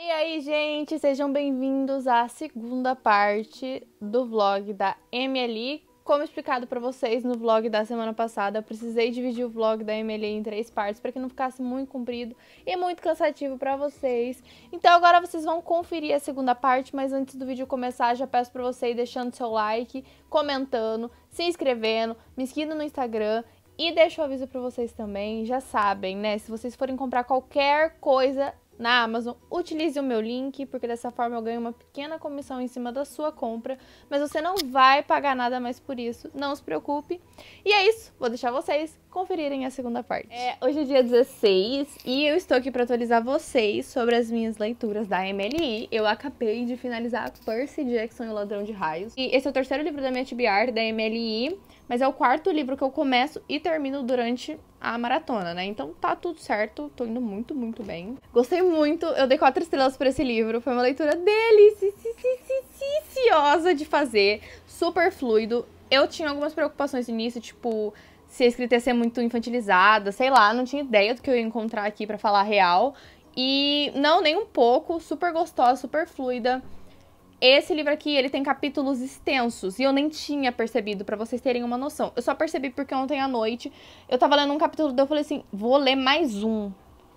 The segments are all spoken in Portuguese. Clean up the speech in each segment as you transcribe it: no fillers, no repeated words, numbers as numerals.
E aí, gente, sejam bem-vindos à segunda parte do vlog da Emily. Como explicado pra vocês no vlog da semana passada, eu precisei dividir o vlog da Emily em 3 partes para que não ficasse muito comprido e muito cansativo pra vocês. Então agora vocês vão conferir a segunda parte, mas antes do vídeo começar, já peço pra você ir deixando seu like, comentando, se inscrevendo, me seguindo no Instagram. E deixo o aviso pra vocês também, já sabem, né? Se vocês forem comprar qualquer coisa na Amazon, utilize o meu link, porque dessa forma eu ganho uma pequena comissão em cima da sua compra, mas você não vai pagar nada mais por isso, não se preocupe. E é isso, vou deixar vocês conferirem a segunda parte. Hoje é dia 16 e eu estou aqui para atualizar vocês sobre as minhas leituras da MLI. Eu acabei de finalizar Percy Jackson e o Ladrão de Raios. E esse é o terceiro livro da minha TBR, da MLI, mas é o quarto livro que eu começo e termino durante a maratona, né? Então tá tudo certo, tô indo muito, muito bem. Gostei muito, eu dei 4 estrelas pra esse livro, foi uma leitura deliciosa de fazer, super fluido. Eu tinha algumas preocupações no início, tipo, se a escrita ia ser muito infantilizada, sei lá, não tinha ideia do que eu ia encontrar aqui pra falar a real. E não, nem um pouco, super gostosa, super fluida. Esse livro aqui, ele tem capítulos extensos e eu nem tinha percebido, pra vocês terem uma noção. Eu só percebi porque ontem à noite eu tava lendo um capítulo, daí eu falei assim, vou ler mais um.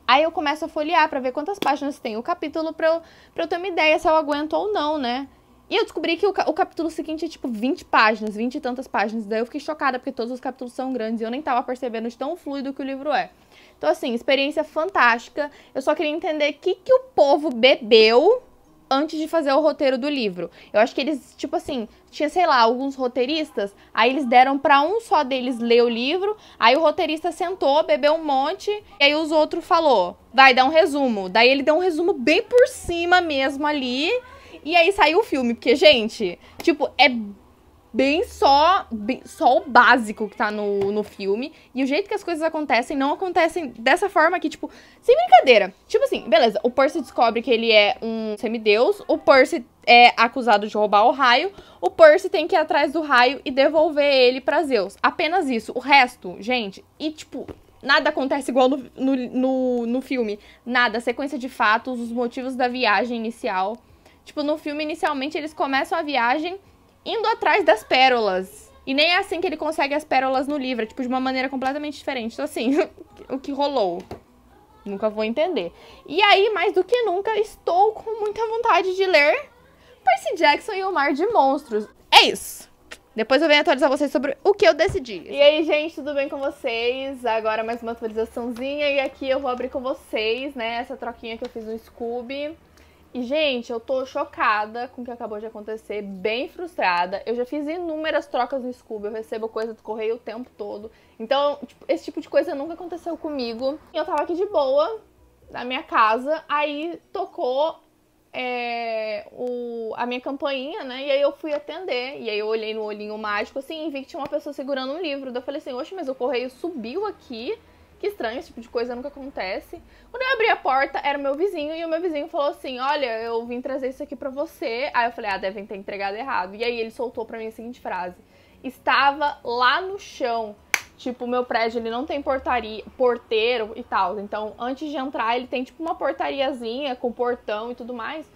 Aí eu começo a folhear pra ver quantas páginas tem o capítulo pra eu ter uma ideia se eu aguento ou não, né? E eu descobri que o capítulo seguinte é tipo 20 páginas, 20 e tantas páginas. Daí eu fiquei chocada porque todos os capítulos são grandes e eu nem tava percebendo de tão fluido que o livro é. Então assim, experiência fantástica. Eu só queria entender o que o povo bebeu antes de fazer o roteiro do livro. Eu acho que eles, tipo assim, tinha, sei lá, alguns roteiristas, aí eles deram pra um só deles ler o livro, aí o roteirista sentou, bebeu um monte, e aí os outros falou, vai dar um resumo. Daí ele deu um resumo bem por cima mesmo ali, e aí saiu o filme, porque, gente, tipo, é bem só o básico que tá no filme. E o jeito que as coisas acontecem, não acontecem dessa forma aqui, tipo, sem brincadeira. Tipo assim, beleza, o Percy descobre que ele é um semideus, o Percy é acusado de roubar o raio, o Percy tem que ir atrás do raio e devolver ele pra Zeus. Apenas isso. O resto, gente, e tipo, nada acontece igual no filme. Nada, sequência de fatos, os motivos da viagem inicial. Tipo, no filme, inicialmente, eles começam a viagem indo atrás das pérolas. E nem é assim que ele consegue as pérolas no livro, é tipo de uma maneira completamente diferente. Então assim, o que rolou? Nunca vou entender. E aí, mais do que nunca, estou com muita vontade de ler Percy Jackson e o Mar de Monstros. É isso. Depois eu venho atualizar vocês sobre o que eu decidi. E aí, gente, tudo bem com vocês? Agora mais uma atualizaçãozinha e aqui eu vou abrir com vocês, né, essa troquinha que eu fiz no Scooby. E, gente, eu tô chocada com o que acabou de acontecer, bem frustrada. Eu já fiz inúmeras trocas no Scooby, eu recebo coisa do correio o tempo todo. Então, tipo, esse tipo de coisa nunca aconteceu comigo. Eu tava aqui de boa, na minha casa, aí tocou a minha campainha, né? E aí eu fui atender. E aí eu olhei no olhinho mágico, assim, e vi que tinha uma pessoa segurando um livro. Daí eu falei assim, oxe, mas o correio subiu aqui? Que estranho, esse tipo de coisa nunca acontece. Quando eu abri a porta, era o meu vizinho, e o meu vizinho falou assim, olha, eu vim trazer isso aqui pra você. Aí eu falei, ah, devem ter entregado errado. E aí ele soltou pra mim a seguinte frase, estava lá no chão. Tipo, o meu prédio, ele não tem porteiro e tal. Então, antes de entrar, ele tem tipo uma portariazinha com portão e tudo mais.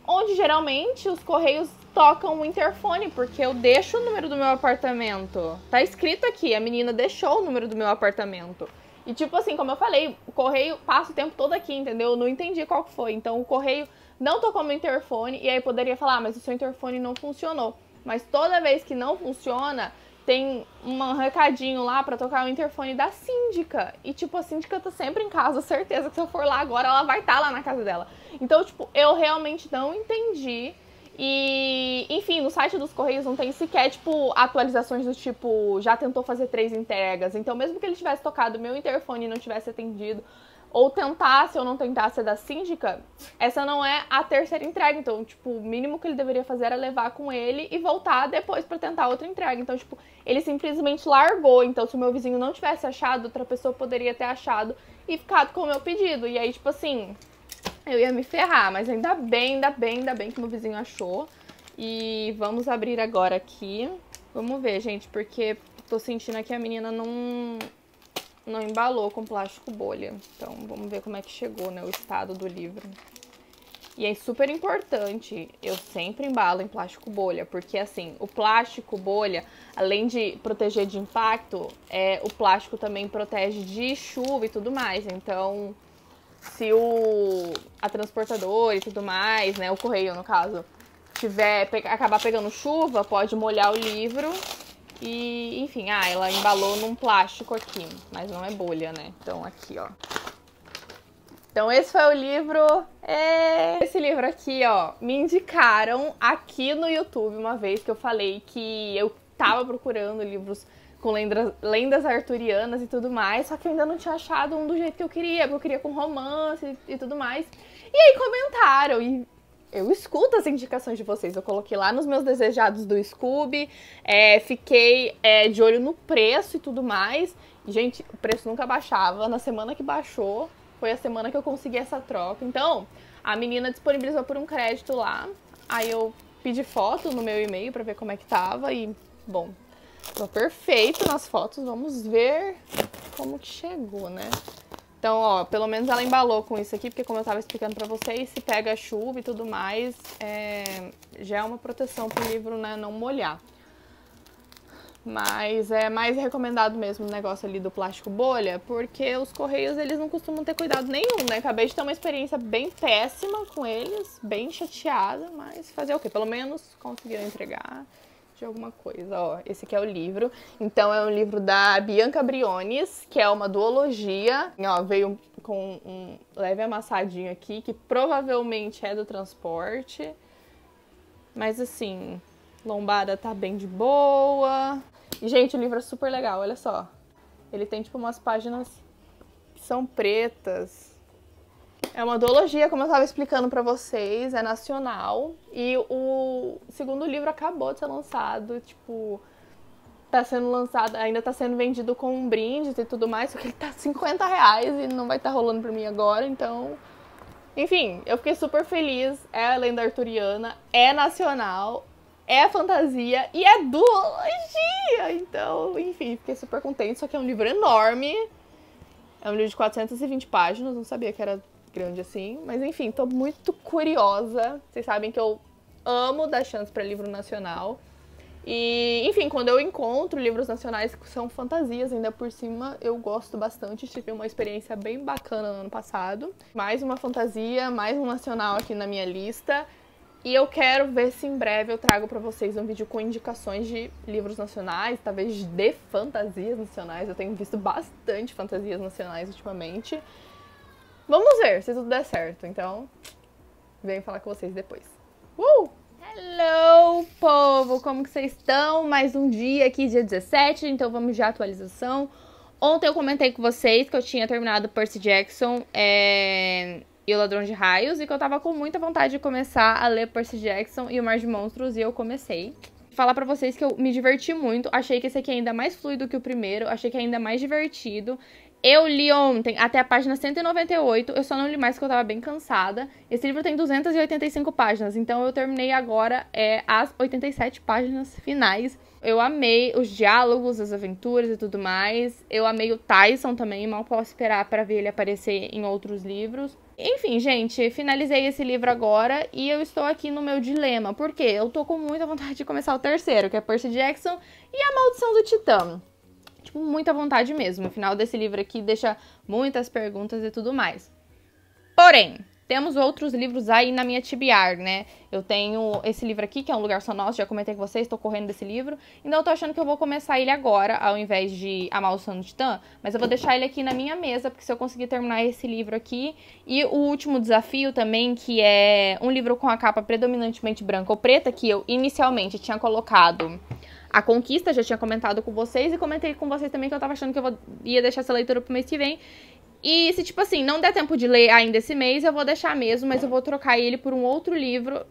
Onde, geralmente, os correios tocam o interfone, porque eu deixo o número do meu apartamento. Tá escrito aqui, a menina deixou o número do meu apartamento. E tipo assim, como eu falei, o correio passa o tempo todo aqui, entendeu? Eu não entendi qual que foi. Então o correio não tocou meu interfone e aí poderia falar, mas o seu interfone não funcionou. Mas toda vez que não funciona, tem um recadinho lá pra tocar o interfone da síndica. E tipo, a síndica tá sempre em casa, certeza que se eu for lá agora, ela vai estar lá na casa dela. Então, tipo, eu realmente não entendi. E, enfim, no site dos Correios não tem sequer, tipo, atualizações do tipo, já tentou fazer 3 entregas. Então, mesmo que ele tivesse tocado meu interfone e não tivesse atendido, ou tentasse ou não tentasse ser da síndica, essa não é a terceira entrega. Então, tipo, o mínimo que ele deveria fazer era levar com ele e voltar depois pra tentar outra entrega. Então, tipo, ele simplesmente largou. Então, se o meu vizinho não tivesse achado, outra pessoa poderia ter achado e ficado com o meu pedido. E aí, tipo assim, eu ia me ferrar, mas ainda bem que meu vizinho achou. E vamos abrir agora aqui. Vamos ver, gente, porque tô sentindo aqui a menina não embalou com plástico bolha. Então, vamos ver como é que chegou, né, o estado do livro. E é super importante, eu sempre embalo em plástico bolha, porque assim, o plástico bolha, além de proteger de impacto, o plástico também protege de chuva e tudo mais. Então, se a transportadora e tudo mais, né, o correio no caso, acabar pegando chuva, pode molhar o livro e, enfim, ela embalou num plástico aqui, mas não é bolha, né? Então, aqui, ó. Então, esse foi o livro. Esse livro aqui, ó, me indicaram aqui no YouTube uma vez que eu falei que eu tava procurando livros com lendas arturianas e tudo mais, só que eu ainda não tinha achado um do jeito que eu queria, porque eu queria com romance e tudo mais. E aí comentaram, e eu escuto as indicações de vocês. Eu coloquei lá nos meus desejados do Scooby, fiquei de olho no preço e tudo mais. E, gente, o preço nunca baixava. Na semana que baixou, foi a semana que eu consegui essa troca. Então, a menina disponibilizou por um crédito lá. Aí eu pedi foto no meu e-mail pra ver como é que tava. E, bom, tô perfeito nas fotos. Vamos ver como que chegou, né? Então, ó, pelo menos ela embalou com isso aqui, porque como eu tava explicando pra vocês, se pega chuva e tudo mais, já é uma proteção pro livro, né, não molhar. Mas é mais recomendado mesmo o negócio ali do plástico bolha, porque os correios, eles não costumam ter cuidado nenhum, né? Acabei de ter uma experiência bem péssima com eles, bem chateada, mas fazer o quê? Pelo menos conseguiram entregar de alguma coisa, ó. Esse aqui é o livro. Então é um livro da Bianca Briones, que é uma duologia. Ó, veio com um leve amassadinho aqui, que provavelmente é do transporte. Mas assim, lombada tá bem de boa. E, gente, o livro é super legal, olha só. Ele tem, tipo, umas páginas que são pretas. É uma duologia, como eu tava explicando pra vocês, é nacional. E o segundo livro acabou de ser lançado, tipo, tá sendo lançado, ainda tá sendo vendido com brindes e tudo mais, só que ele tá R$50 e não vai estar rolando pra mim agora, então... Enfim, eu fiquei super feliz, é a lenda arturiana, é nacional, é fantasia e é duologia! Então, enfim, fiquei super contente, só que é um livro enorme, é um livro de 420 páginas, não sabia que era grande assim, mas enfim, tô muito curiosa. Vocês sabem que eu amo dar chance pra livro nacional. E, enfim, quando eu encontro livros nacionais que são fantasias, ainda por cima, eu gosto bastante. Tive uma experiência bem bacana no ano passado. Mais uma fantasia, mais um nacional aqui na minha lista. E eu quero ver se em breve eu trago pra vocês um vídeo com indicações de livros nacionais, talvez de fantasias nacionais. Eu tenho visto bastante fantasias nacionais ultimamente. Vamos ver se tudo der certo. Então, venho falar com vocês depois. Hello, povo! Como que vocês estão? Mais um dia aqui, dia 17, então vamos de atualização. Ontem eu comentei com vocês que eu tinha terminado Percy Jackson e o Ladrão de Raios e que eu tava com muita vontade de começar a ler Percy Jackson e o Mar de Monstros, e eu comecei. Falar pra vocês que eu me diverti muito, achei que esse aqui é ainda mais fluido que o primeiro, achei que é ainda mais divertido. Eu li ontem até a página 198, eu só não li mais porque eu tava bem cansada. Esse livro tem 285 páginas, então eu terminei agora as 87 páginas finais. Eu amei os diálogos, as aventuras e tudo mais. Eu amei o Tyson também, mal posso esperar pra ver ele aparecer em outros livros. Enfim, gente, finalizei esse livro agora e eu estou aqui no meu dilema, porque eu tô com muita vontade de começar o terceiro, que é Percy Jackson e a Maldição do Titã. Tipo, muita vontade mesmo. O final desse livro aqui deixa muitas perguntas e tudo mais. Porém, temos outros livros aí na minha TBR, né? Eu tenho esse livro aqui, que é Um Lugar Só Nosso, já comentei com vocês, tô correndo desse livro. Então eu tô achando que eu vou começar ele agora, ao invés de A Maldição do Titã. Mas eu vou deixar ele aqui na minha mesa, porque se eu conseguir terminar esse livro aqui... E o último desafio também, que é um livro com a capa predominantemente branca ou preta, que eu inicialmente tinha colocado... A Conquista, já tinha comentado com vocês e comentei com vocês também que eu tava achando que eu ia deixar essa leitura pro mês que vem. E se, tipo assim, não der tempo de ler ainda esse mês, eu vou deixar mesmo, mas eu vou trocar ele por um outro livro,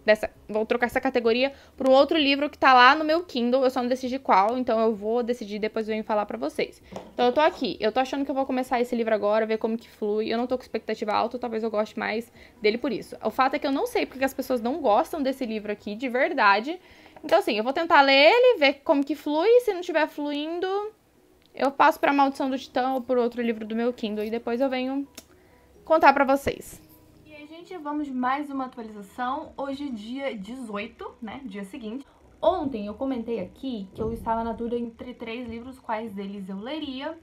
vou trocar essa categoria por um outro livro que tá lá no meu Kindle, eu só não decidi qual, então eu vou decidir, depois eu venho falar pra vocês. Então eu tô aqui, eu tô achando que eu vou começar esse livro agora, ver como que flui, eu não tô com expectativa alta, talvez eu goste mais dele por isso. O fato é que eu não sei porque as pessoas não gostam desse livro aqui, de verdade. Então, assim, eu vou tentar ler ele, ver como que flui. Se não estiver fluindo, eu passo pra Maldição do Titã ou por outro livro do meu Kindle. E depois eu venho contar pra vocês. E aí, gente, vamos de mais uma atualização. Hoje dia 18, né, dia seguinte. Ontem eu comentei aqui que eu estava na dúvida entre 3 livros, quais deles eu leria.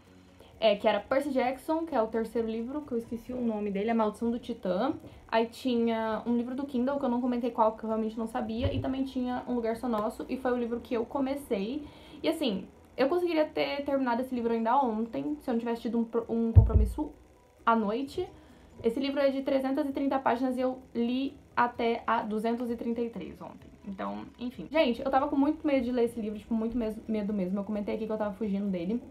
Que era Percy Jackson, que é o terceiro livro, que eu esqueci o nome dele, A Maldição do Titã. Aí tinha um livro do Kindle, que eu não comentei qual, que eu realmente não sabia. E também tinha Um Lugar Só Nosso, e foi o livro que eu comecei. E assim, eu conseguiria ter terminado esse livro ainda ontem, se eu não tivesse tido um compromisso à noite. Esse livro é de 330 páginas e eu li até a 233 ontem. Então, enfim. Gente, eu tava com muito medo de ler esse livro, tipo, muito medo mesmo. Eu comentei aqui que eu tava fugindo dele.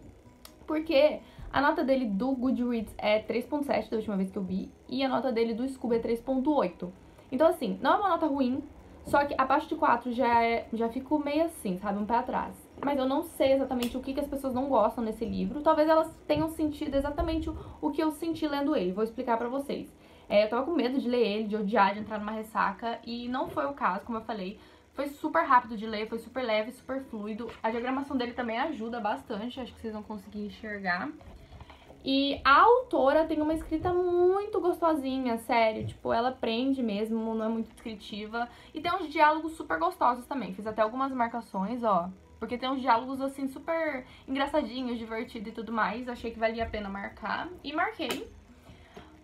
Porque a nota dele do Goodreads é 3.7 da última vez que eu vi, e a nota dele do Scooby é 3.8. Então, assim, não é uma nota ruim, só que abaixo de 4 já fico meio assim, sabe? Um pé atrás. Mas eu não sei exatamente o que as pessoas não gostam nesse livro. Talvez elas tenham sentido exatamente o que eu senti lendo ele. Vou explicar pra vocês. Eu tava com medo de ler ele, de odiar, de entrar numa ressaca, e não foi o caso, como eu falei. Foi super rápido de ler, foi super leve, super fluido. A diagramação dele também ajuda bastante, acho que vocês vão conseguir enxergar. E a autora tem uma escrita muito gostosinha, sério. Tipo, ela prende mesmo, não é muito descritiva. E tem uns diálogos super gostosos também. Fiz até algumas marcações, ó. Porque tem uns diálogos, assim, super engraçadinhos, divertidos e tudo mais. Achei que valia a pena marcar. E marquei.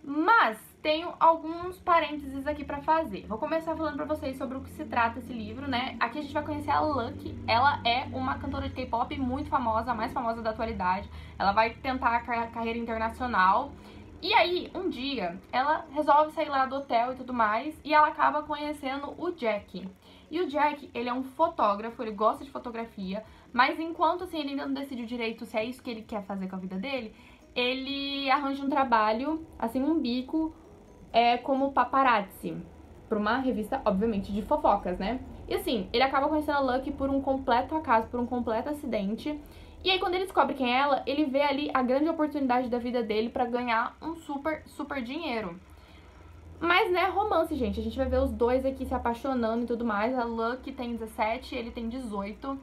Mas tenho alguns parênteses aqui pra fazer. Vou começar falando pra vocês sobre o que se trata esse livro, né? Aqui a gente vai conhecer a Lucky. Ela é uma cantora de K-pop muito famosa, a mais famosa da atualidade. Ela vai tentar a carreira internacional. E aí, um dia, ela resolve sair lá do hotel e tudo mais, e ela acaba conhecendo o Jack. E o Jack, ele é um fotógrafo, ele gosta de fotografia, mas enquanto assim, ele ainda não decidiu direito se é isso que ele quer fazer com a vida dele, ele arranja um trabalho, assim, um bico, como paparazzi, pra uma revista, obviamente, de fofocas, né? E assim, ele acaba conhecendo a Lucky por um completo acaso, por um completo acidente. E aí, quando ele descobre quem é ela, ele vê ali a grande oportunidade da vida dele pra ganhar um super dinheiro. Mas, né, romance, gente. A gente vai ver os dois aqui se apaixonando e tudo mais. A Lucky tem 17, ele tem 18.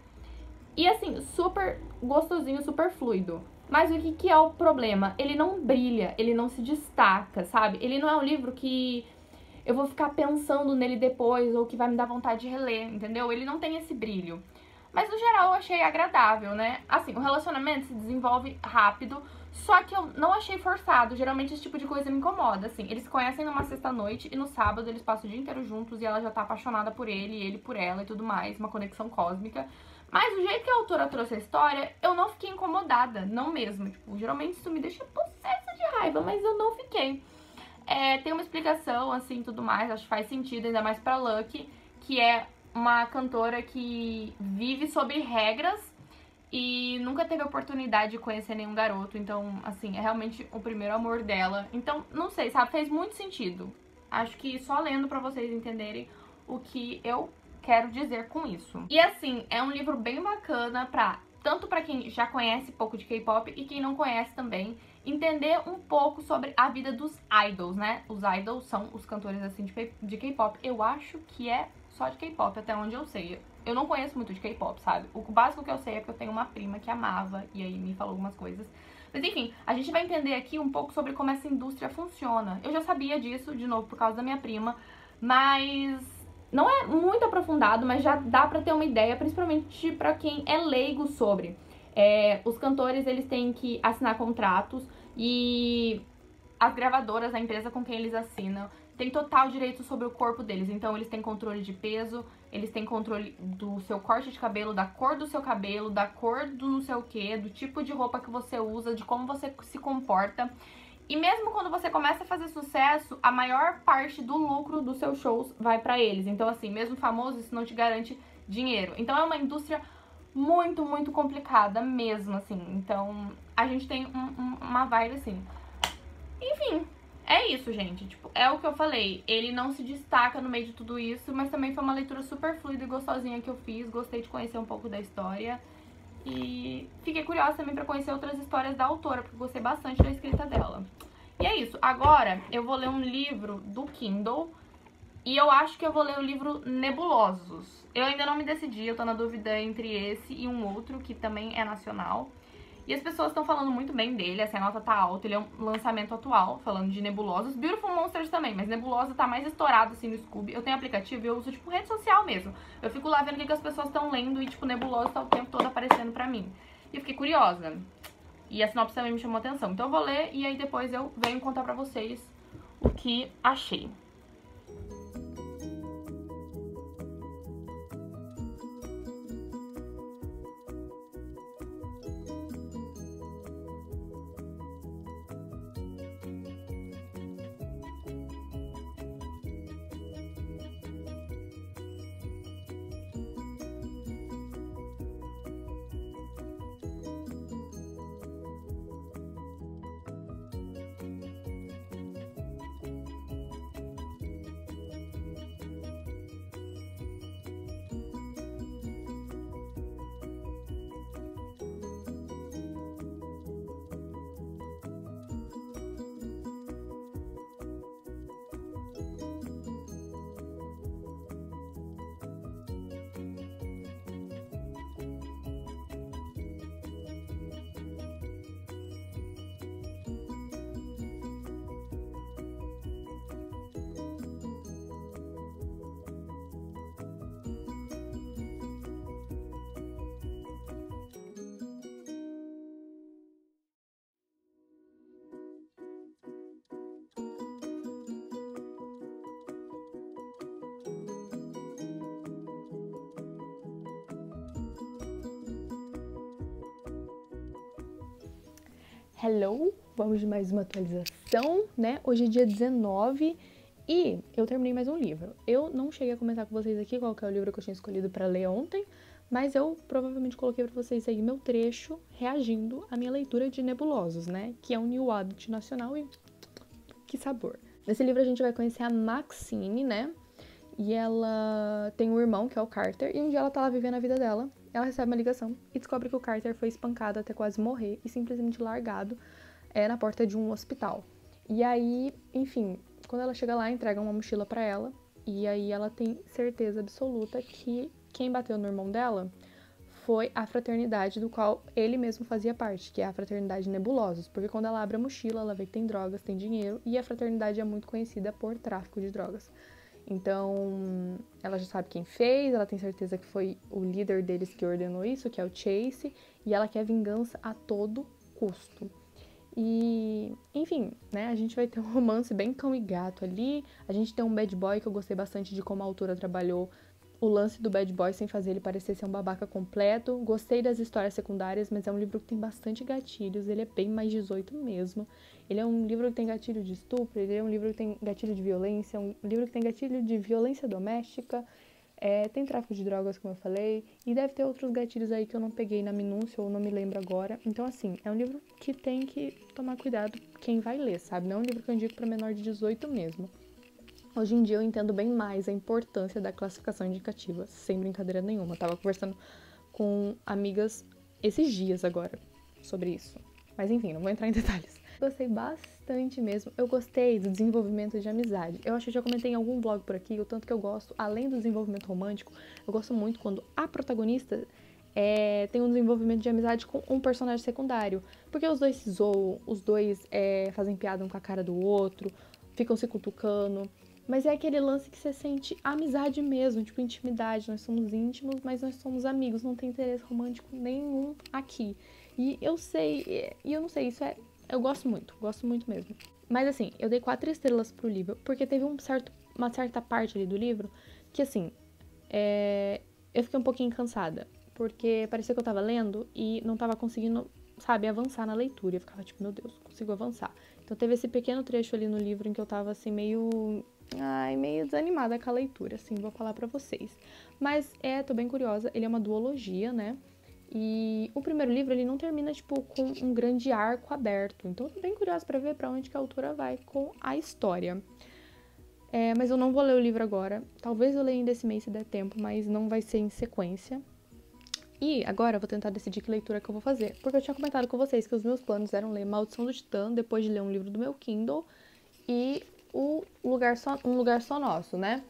E assim, super gostosinho, super fluido. Mas o que é o problema? Ele não brilha, ele não se destaca, sabe? Ele não é um livro que eu vou ficar pensando nele depois ou que vai me dar vontade de reler, entendeu? Ele não tem esse brilho. Mas no geral eu achei agradável, né? Assim, o relacionamento se desenvolve rápido, só que eu não achei forçado. Geralmente esse tipo de coisa me incomoda, assim. Eles se conhecem numa sexta-noite e no sábado eles passam o dia inteiro juntos e ela já tá apaixonada por ele e ele por ela e tudo mais, uma conexão cósmica. Mas o jeito que a autora trouxe a história, eu não fiquei incomodada, não mesmo. Tipo, geralmente isso me deixa possessa de raiva, mas eu não fiquei. Tem uma explicação, assim, tudo mais, acho que faz sentido, ainda mais pra Lucky, que é uma cantora que vive sob regras e nunca teve a oportunidade de conhecer nenhum garoto. Então, assim, é realmente o primeiro amor dela. Então, não sei, sabe, fez muito sentido. Acho que só lendo pra vocês entenderem o que eu quero dizer com isso. E assim, é um livro bem bacana tanto pra quem já conhece pouco de K-pop e quem não conhece também, entender um pouco sobre a vida dos idols, né? Os idols são os cantores assim de K-pop. Eu acho que é só de K-pop, até onde eu sei. Eu não conheço muito de K-pop, sabe? O básico que eu sei é que eu tenho uma prima que amava e aí me falou algumas coisas. Mas enfim, a gente vai entender aqui um pouco sobre como essa indústria funciona. Eu já sabia disso, de novo, por causa da minha prima, mas não é muito aprofundado, mas já dá pra ter uma ideia, principalmente pra quem é leigo sobre. Os cantores, eles têm que assinar contratos e as gravadoras, a empresa com quem eles assinam, tem total direito sobre o corpo deles. Então, eles têm controle de peso, eles têm controle do seu corte de cabelo, da cor do seu cabelo, da cor do não sei o que, do tipo de roupa que você usa, de como você se comporta. E mesmo quando você começa a fazer sucesso, a maior parte do lucro dos seus shows vai pra eles. Então, assim, mesmo famoso, isso não te garante dinheiro. Então, é uma indústria muito complicada mesmo, assim. Então, a gente tem uma vibe assim. Enfim, é isso, gente. Tipo, é o que eu falei. Ele não se destaca no meio de tudo isso, mas também foi uma leitura super fluida e gostosinha que eu fiz. Gostei de conhecer um pouco da história. E fiquei curiosa também pra conhecer outras histórias da autora, porque gostei bastante da escrita dela. E é isso. Agora eu vou ler um livro do Kindle e eu acho que eu vou ler o livro Nebulosos. Eu ainda não me decidi, eu tô na dúvida entre esse e um outro que também é nacional. E as pessoas estão falando muito bem dele, assim, a nota tá alta, ele é um lançamento atual, falando de Nebulosos. Beautiful Monsters também, mas Nebulosa tá mais estourado, assim, no Scooby. Eu tenho aplicativo e eu uso, tipo, rede social mesmo. Eu fico lá vendo o que as pessoas estão lendo e, tipo, Nebulosa tá o tempo todo aparecendo pra mim. E eu fiquei curiosa. E a sinopse também me chamou atenção. Então eu vou ler e aí depois eu venho contar pra vocês o que achei. Hello, vamos de mais uma atualização, né? Hoje é dia 19 e eu terminei mais um livro. Eu não cheguei a comentar com vocês aqui qual que é o livro que eu tinha escolhido pra ler ontem, mas eu provavelmente coloquei pra vocês aí meu trecho reagindo à minha leitura de Nebulosos, né? Que é um New Adult nacional e que sabor. Nesse livro a gente vai conhecer a Maxine, né? E ela tem um irmão, que é o Carter, e um dia ela tá lá vivendo a vida dela, ela recebe uma ligação e descobre que o Carter foi espancado até quase morrer e simplesmente largado na porta de um hospital. E aí, enfim, quando ela chega lá, entrega uma mochila pra ela, e aí ela tem certeza absoluta que quem bateu no irmão dela foi a fraternidade do qual ele mesmo fazia parte, que é a Fraternidade Nebulosos, porque quando ela abre a mochila, ela vê que tem drogas, tem dinheiro, e a fraternidade é muito conhecida por tráfico de drogas. Então, ela já sabe quem fez, ela tem certeza que foi o líder deles que ordenou isso, que é o Chase, e ela quer vingança a todo custo. E, enfim, né, a gente vai ter um romance bem cão e gato ali, a gente tem um bad boy que eu gostei bastante de como a autora trabalhou o lance do bad boy sem fazer ele parecer ser um babaca completo. Gostei das histórias secundárias, mas é um livro que tem bastante gatilhos, ele é bem mais 18 mesmo. Ele é um livro que tem gatilho de estupro, ele é um livro que tem gatilho de violência, um livro que tem gatilho de violência doméstica, tem tráfico de drogas, como eu falei, e deve ter outros gatilhos aí que eu não peguei na minúcia ou não me lembro agora. Então, assim, é um livro que tem que tomar cuidado quem vai ler, sabe? Não é um livro que eu indico pra menor de 18 mesmo. Hoje em dia eu entendo bem mais a importância da classificação indicativa, sem brincadeira nenhuma. Eu tava conversando com amigas esses dias agora sobre isso. Mas enfim, não vou entrar em detalhes. Gostei bastante mesmo. Eu gostei do desenvolvimento de amizade. Eu acho que eu já comentei em algum blog por aqui, o tanto que eu gosto, além do desenvolvimento romântico, eu gosto muito quando a protagonista tem um desenvolvimento de amizade com um personagem secundário. Porque os dois se zoam, os dois fazem piada um com a cara do outro, ficam se cutucando. Mas é aquele lance que você sente amizade mesmo, tipo intimidade. Nós somos íntimos, mas nós somos amigos, não tem interesse romântico nenhum aqui. E eu sei, e eu não sei, eu gosto muito mesmo. Mas assim, eu dei 4 estrelas pro livro, porque teve uma certa parte ali do livro que assim, eu fiquei um pouquinho cansada. Porque parecia que eu tava lendo e não tava conseguindo, sabe, avançar na leitura. Eu ficava tipo, meu Deus, consigo avançar. Então teve esse pequeno trecho ali no livro em que eu tava assim, meio desanimada com a leitura, assim, vou falar pra vocês. Mas tô bem curiosa, ele é uma duologia, né? E o primeiro livro, ele não termina, tipo, com um grande arco aberto. Então eu tô bem curiosa pra ver pra onde que a autora vai com a história. Mas eu não vou ler o livro agora. Talvez eu leia ainda esse mês se der tempo, mas não vai ser em sequência. E agora eu vou tentar decidir que leitura que eu vou fazer. Porque eu tinha comentado com vocês que os meus planos eram ler Maldição do Titã, depois de ler um livro do meu Kindle, e Um Lugar Só Nosso, né?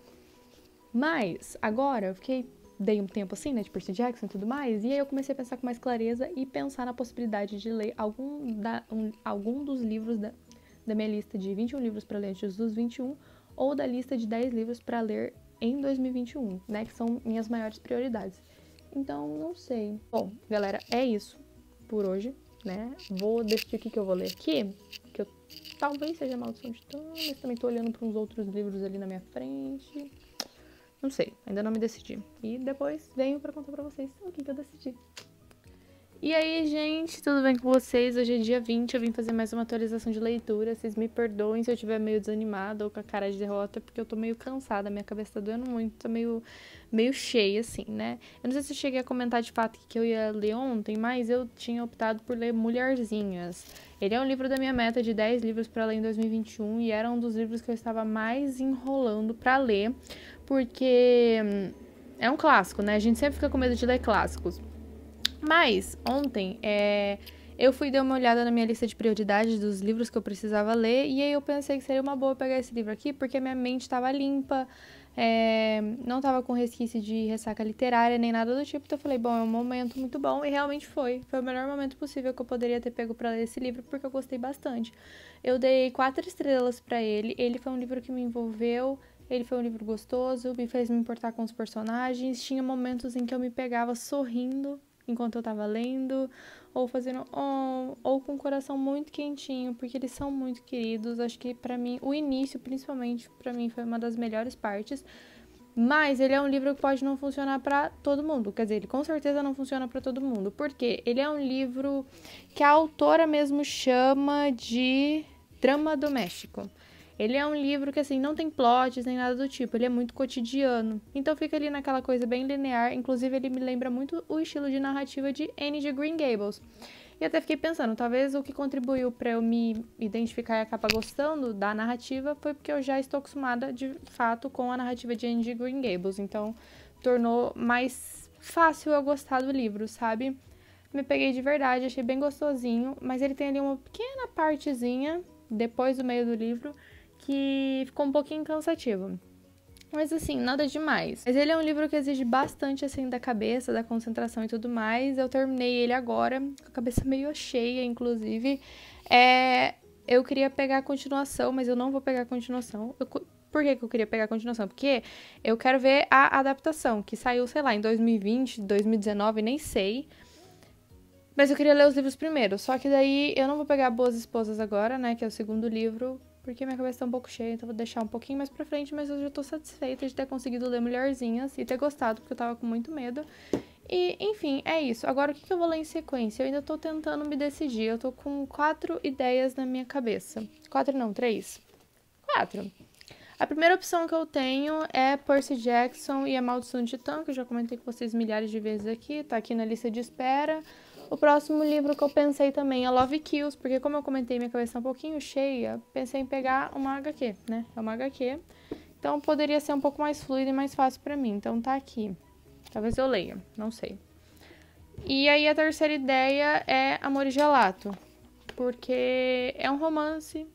Mas agora eu fiquei dei um tempo assim, né, de Percy Jackson e tudo mais, e aí eu comecei a pensar com mais clareza e pensar na possibilidade de ler algum dos livros da minha lista de 21 livros para ler antes dos 21, ou da lista de 10 livros para ler em 2021, né, que são minhas maiores prioridades. Então, não sei. Bom, galera, é isso por hoje, né? Vou decidir o que eu vou ler aqui, que eu talvez seja Maldição de Tã, mas também tô olhando para uns outros livros ali na minha frente. Não sei, ainda não me decidi. E depois venho pra contar pra vocês o que eu decidi. E aí, gente, tudo bem com vocês? Hoje é dia 20, eu vim fazer mais uma atualização de leitura. Vocês me perdoem se eu estiver meio desanimada ou com a cara de derrota, porque eu tô meio cansada, minha cabeça tá doendo muito, tá meio cheia, assim, né? Eu não sei se eu cheguei a comentar de fato que eu ia ler ontem, mas eu tinha optado por ler Mulherzinhas. Ele é um livro da minha meta de 10 livros pra ler em 2021 e era um dos livros que eu estava mais enrolando pra ler, porque é um clássico, né? A gente sempre fica com medo de ler clássicos. Mas, ontem, eu fui dar uma olhada na minha lista de prioridades dos livros que eu precisava ler, e aí eu pensei que seria uma boa pegar esse livro aqui, porque minha mente estava limpa, não estava com resquício de ressaca literária, nem nada do tipo, então eu falei, bom, é um momento muito bom, e realmente foi o melhor momento possível que eu poderia ter pego para ler esse livro, porque eu gostei bastante. Eu dei 4 estrelas para ele foi um livro que me envolveu, ele foi um livro gostoso, me fez me importar com os personagens, tinha momentos em que eu me pegava sorrindo enquanto eu tava lendo, ou fazendo ou com o coração muito quentinho, porque eles são muito queridos. Acho que pra mim, o início, principalmente, pra mim foi uma das melhores partes. Mas ele é um livro que pode não funcionar pra todo mundo. Quer dizer, ele com certeza não funciona pra todo mundo. Porque ele é um livro que a autora mesmo chama de drama doméstico. Ele é um livro que, assim, não tem plots nem nada do tipo, ele é muito cotidiano. Então fica ali naquela coisa bem linear, inclusive ele me lembra muito o estilo de narrativa de Anne de Green Gables. E até fiquei pensando, talvez o que contribuiu para eu me identificar e acabar gostando da narrativa foi porque eu já estou acostumada, de fato, com a narrativa de Anne de Green Gables. Então, tornou mais fácil eu gostar do livro, sabe? Me peguei de verdade, achei bem gostosinho, mas ele tem ali uma pequena partezinha, depois do meio do livro, que ficou um pouquinho cansativo. Mas assim, nada demais. Mas ele é um livro que exige bastante, assim, da cabeça, da concentração e tudo mais. Eu terminei ele agora, com a cabeça meio cheia, inclusive. Eu queria pegar a continuação, mas eu não vou pegar a continuação. Por que eu queria pegar a continuação? Porque eu quero ver a adaptação, que saiu, sei lá, em 2020, 2019, nem sei. Mas eu queria ler os livros primeiro. Só que daí eu não vou pegar Boas Esposas agora, né, que é o segundo livro, porque minha cabeça tá um pouco cheia, então vou deixar um pouquinho mais pra frente, mas eu já tô satisfeita de ter conseguido ler Mulherzinhas e ter gostado, porque eu tava com muito medo. E, enfim, é isso. Agora, o que eu vou ler em sequência? Eu ainda tô tentando me decidir. Eu tô com 4 ideias na minha cabeça. 4 não, 3. 4. A primeira opção que eu tenho é Percy Jackson e a Maldição de Tã, que eu já comentei com vocês milhares de vezes aqui, tá aqui na lista de espera. O próximo livro que eu pensei também é Love Kills, porque como eu comentei, minha cabeça tá um pouquinho cheia, pensei em pegar uma HQ, né? É uma HQ, então poderia ser um pouco mais fluido e mais fácil pra mim, então tá aqui. Talvez eu leia, não sei. E aí a terceira ideia é Amor e Gelato, porque é um romance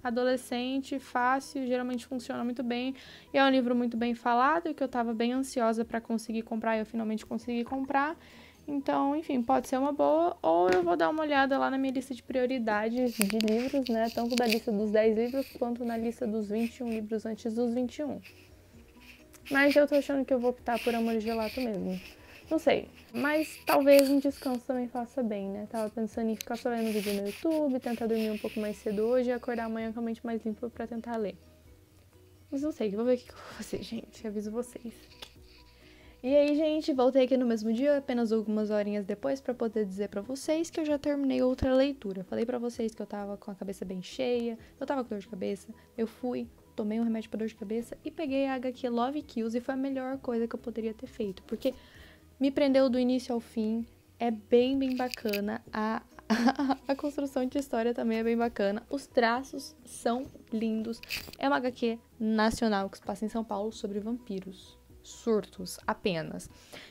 adolescente, fácil, geralmente funciona muito bem, e é um livro muito bem falado, que eu tava bem ansiosa pra conseguir comprar, e eu finalmente consegui comprar. Então, enfim, pode ser uma boa, ou eu vou dar uma olhada lá na minha lista de prioridades de livros, né? Tanto da lista dos 10 livros, quanto na lista dos 21 livros antes dos 21. Mas eu tô achando que eu vou optar por Amor e Gelato mesmo. Não sei, mas talvez um descanso também faça bem, né? Tava pensando em ficar só vendo vídeo no YouTube, tentar dormir um pouco mais cedo hoje e acordar amanhã com a mente mais limpa pra tentar ler. Mas não sei, vou ver o que eu vou fazer, gente. Aviso vocês. E aí, gente, voltei aqui no mesmo dia, apenas algumas horinhas depois, pra poder dizer pra vocês que eu já terminei outra leitura. Falei pra vocês que eu tava com a cabeça bem cheia, eu tava com dor de cabeça, eu fui, tomei um remédio pra dor de cabeça e peguei a HQ Love Kills e foi a melhor coisa que eu poderia ter feito, porque me prendeu do início ao fim, é bem, bem bacana, a construção de história também é bem bacana, os traços são lindos, é uma HQ nacional que se passa em São Paulo sobre vampiros. Surtos apenas.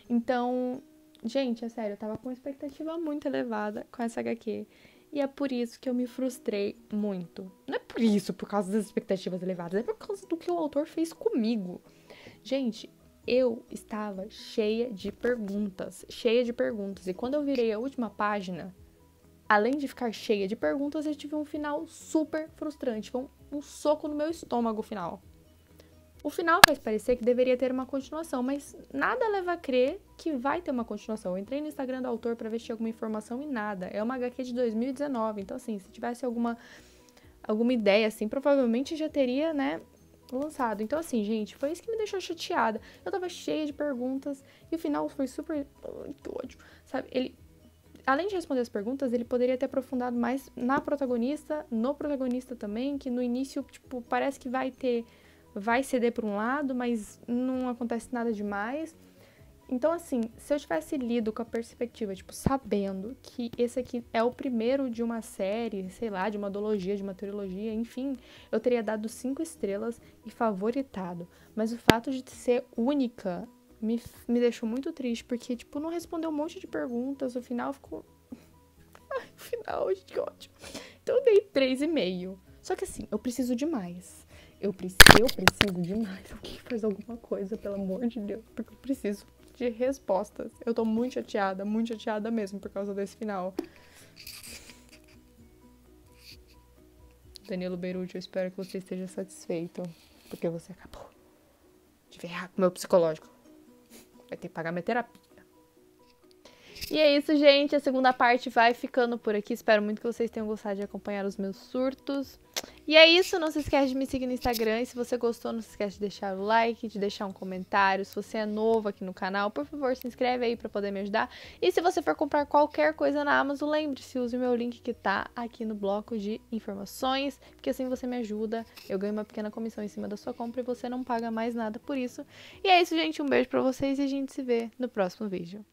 Então, gente, é sério, eu tava com uma expectativa muito elevada com essa HQ. E é por isso que eu me frustrei muito. Não é por isso, por causa das expectativas elevadas, é por causa do que o autor fez comigo. Gente, eu estava cheia de perguntas. E quando eu virei a última página, além de ficar cheia de perguntas, eu tive um final super frustrante. Foi um soco no meu estômago final. O final faz parecer que deveria ter uma continuação, mas nada leva a crer que vai ter uma continuação. Eu entrei no Instagram do autor pra ver se tinha alguma informação e nada. É uma HQ de 2019, então assim, se tivesse alguma ideia, assim, provavelmente já teria, né, lançado. Então assim, gente, foi isso que me deixou chateada. Eu tava cheia de perguntas e o final foi super... Ai, que ódio, sabe? Ele, além de responder as perguntas, ele poderia ter aprofundado mais na protagonista, no protagonista também, que no início, tipo, parece que vai ceder por um lado, mas não acontece nada demais. Então, assim, se eu tivesse lido com a perspectiva, tipo, sabendo que esse aqui é o primeiro de uma série, sei lá, de uma duologia, de uma trilogia, enfim, eu teria dado 5 estrelas e favoritado. Mas o fato de ser única me deixou muito triste, porque, tipo, não respondeu um monte de perguntas, o final ficou... Ai, o final, gente, que ótimo. Então eu dei 3,5. Só que, assim, eu preciso de mais. Eu preciso demais. Alguém faz alguma coisa, pelo amor de Deus. Porque eu preciso de respostas. Eu tô muito chateada mesmo por causa desse final. Danilo Beruti, eu espero que você esteja satisfeito. Porque você acabou de ferrar com o meu psicológico. Vai ter que pagar minha terapia. E é isso, gente. A segunda parte vai ficando por aqui. Espero muito que vocês tenham gostado de acompanhar os meus surtos. E é isso. Não se esquece de me seguir no Instagram. E se você gostou, não se esquece de deixar o like, de deixar um comentário. Se você é novo aqui no canal, por favor, se inscreve aí pra poder me ajudar. E se você for comprar qualquer coisa na Amazon, lembre-se, use o meu link que tá aqui no bloco de informações. Porque assim você me ajuda. Eu ganho uma pequena comissão em cima da sua compra e você não paga mais nada por isso. E é isso, gente. Um beijo pra vocês e a gente se vê no próximo vídeo.